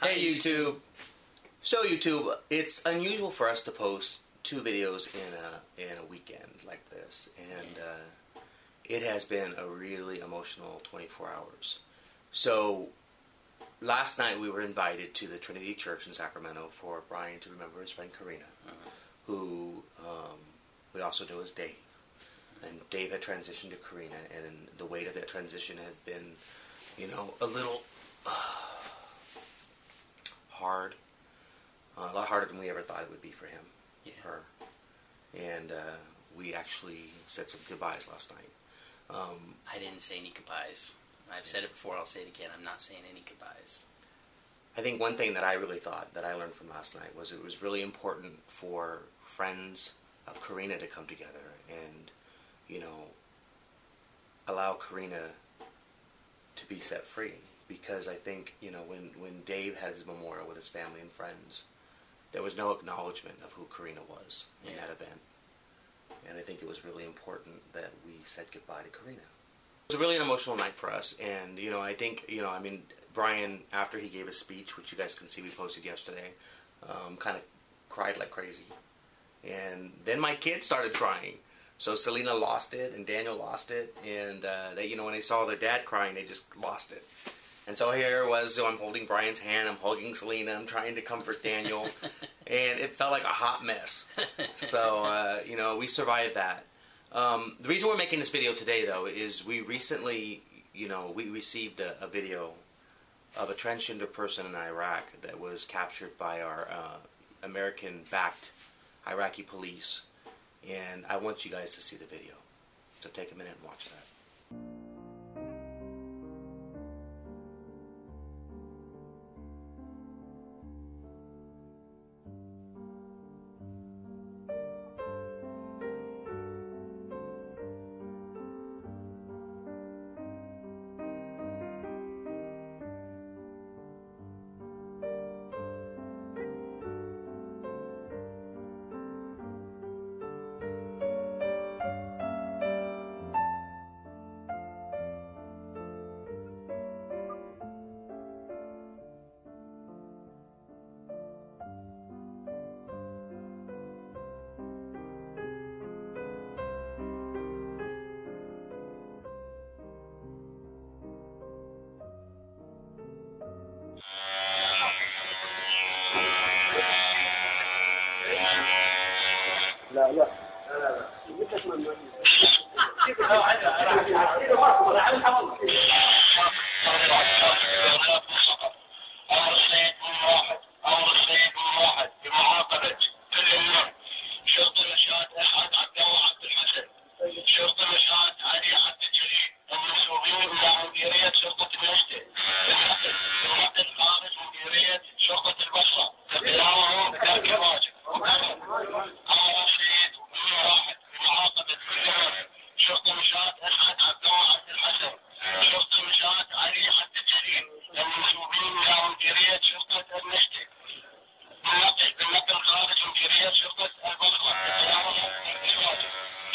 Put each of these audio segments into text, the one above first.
Hey YouTube. So YouTube, it's unusual for us to post 2 videos in a weekend like this, and it has been a really emotional 24 hours. So last night we were invited to the Trinity Church in Sacramento for Brian to remember his friend Karina, who we also know as Dave. And Dave had transitioned to Karina, and the weight of that transition had been, a little hard. A lot harder than we ever thought it would be for him, her. And we actually said some goodbyes last night. I didn't say any goodbyes. I've said it before, I'll say it again. I'm not saying any goodbyes. I think one thing that I really thought, that I learned from last night, was it was really important for friends of Karina to come together and, allow Karina to be set free. Because I think, when Dave had his memorial with his family and friends, there was no acknowledgement of who Karina was in that event. And I think it was really important that we said goodbye to Karina. It was a really emotional night for us, and, I think, Brian, after he gave his speech, which you guys can see we posted yesterday, kind of cried like crazy. And then my kids started crying. So Selena lost it, and Daniel lost it, and they, when they saw their dad crying, they just lost it. And so here it was, so I'm holding Brian's hand, I'm hugging Selena, I'm trying to comfort Daniel, and it felt like a hot mess. So, we survived that. The reason we're making this video today, though, is we recently, we received a video of a transgender person in Iraq that was captured by our American-backed Iraqi police. And I want you guys to see the video. So take a minute and watch that. لا جبتك من واحد بمعاقبة كل الناس شرطة نشاط أحد عبد الله عبد الحسن شرطة نشاط علي عبد الجليل المنسوبين إلى مديرية شرطة المجد النقل خارج مديرية شرطة البصرة اقتدامهم بذاك الواجب على سيد واحد بمعاقبة كل الناس شرطة نشاط أحد عبد الله عبد الحسن شرطة نشاط علي عبد الجليل المنسوبين إلى مديرية شرطة المجد بالنقل خارج مديرية شرطة البصرة اقتدامهم بذاك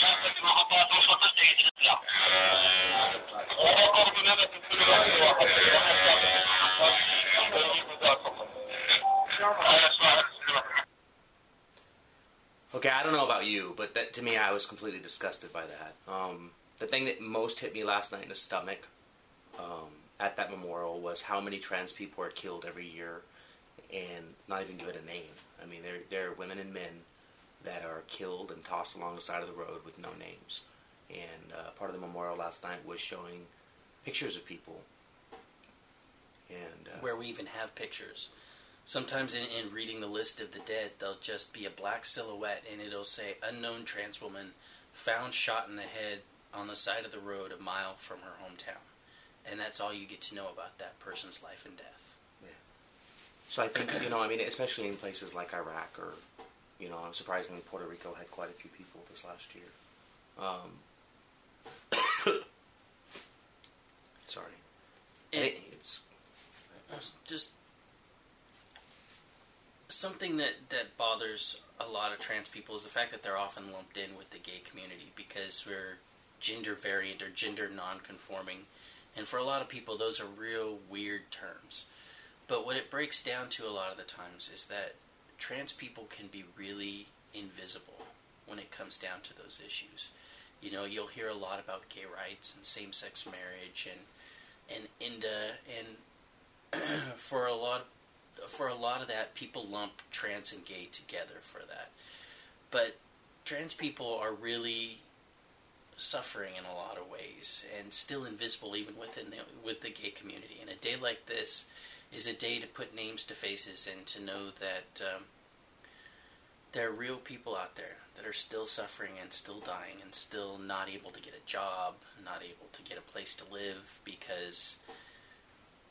كافة محطات وسط جيد الإسلام وقرب نبت كل واحد Okay, I don't know about you, but that, to me, I was completely disgusted by that. The thing that most hit me last night in the stomach at that memorial was how many trans people are killed every year and not even given a name. I mean, there are women and men that are killed and tossed along the side of the road with no names. And part of the memorial last night was showing pictures of people. And where we even have pictures. Sometimes in reading the list of the dead, there'll just be a black silhouette, and it'll say, unknown trans woman found shot in the head on the side of the road a mile from her hometown. And that's all you get to know about that person's life and death. Yeah. So I think, especially in places like Iraq or, surprisingly Puerto Rico had quite a few people this last year. Sorry. It's just something that bothers a lot of trans people is the fact that they're often lumped in with the gay community because we're gender variant or gender non-conforming. And for a lot of people, those are real weird terms. But what it breaks down to a lot of the times is that trans people can be really invisible when it comes down to those issues. You know, you'll hear a lot about gay rights and same-sex marriage and INDA, and for a lot of that, people lump trans and gay together for that. But trans people are really suffering in a lot of ways and still invisible even with the gay community. And a day like this is a day to put names to faces and to know that there are real people out there that are still suffering and still dying and still not able to get a job, not able to get a place to live, because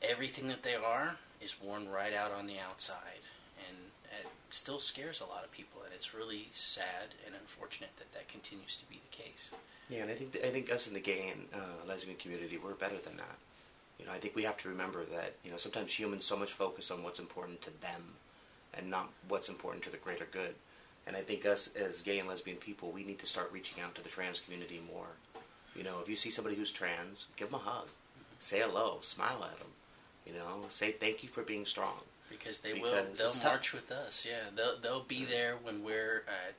everything that they are is worn right out on the outside. And it still scares a lot of people, and it's really sad and unfortunate that that continues to be the case. Yeah, and I think us in the gay and lesbian community, we're better than that. You know, I think we have to remember that, you know, sometimes humans so much focus on what's important to them and not what's important to the greater good. And I think us as gay and lesbian people, we need to start reaching out to the trans community more. You know, if you see somebody who's trans, give them a hug. Say hello. Smile at them. You know, say thank you for being strong. Because they'll march with us, yeah. They'll be there when we're at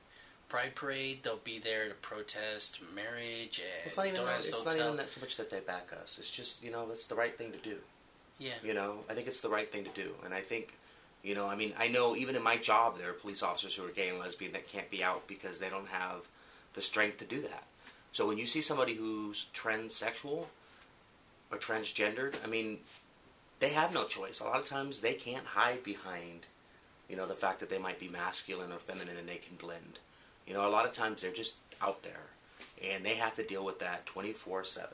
Pride Parade. They'll be there to protest marriage and it's not even that so much that they back us. It's just, you know, it's the right thing to do. Yeah. You know, I think it's the right thing to do. And I think, you know, I mean, I know even in my job there are police officers who are gay and lesbian that can't be out because they don't have the strength to do that. So when you see somebody who's transsexual or transgendered, I mean, they have no choice. A lot of times they can't hide behind, you know, the fact that they might be masculine or feminine and they can blend. You know, a lot of times they're just out there and they have to deal with that 24/7.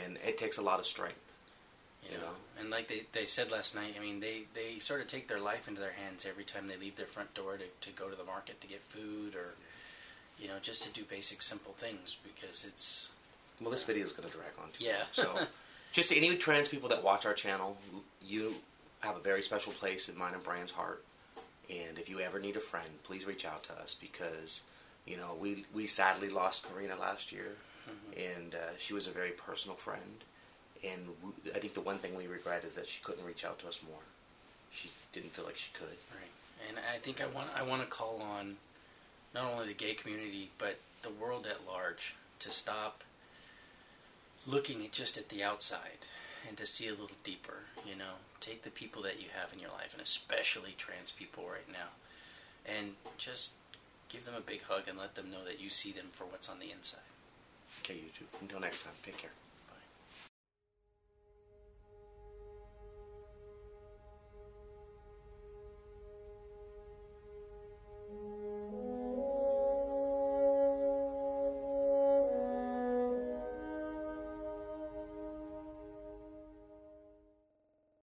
And it takes a lot of strength. You know? And like they said last night, I mean, they sort of take their life into their hands every time they leave their front door to go to the market to get food or, you know, just to do basic, simple things because it's... Well, this video is going to drag on too long. So, just to any trans people that watch our channel, you have a very special place in mine and Brian's heart. And if you ever need a friend, please reach out to us because, you know, we sadly lost Karina last year. And she was a very personal friend. And I think the one thing we regret is that she couldn't reach out to us more. She didn't feel like she could. Right. And I think I want to call on not only the gay community, but the world at large to stop looking at the outside and to see a little deeper, you know. Take the people that you have in your life, and especially trans people right now, and just give them a big hug and let them know that you see them for what's on the inside. Okay, YouTube. Until next time, take care.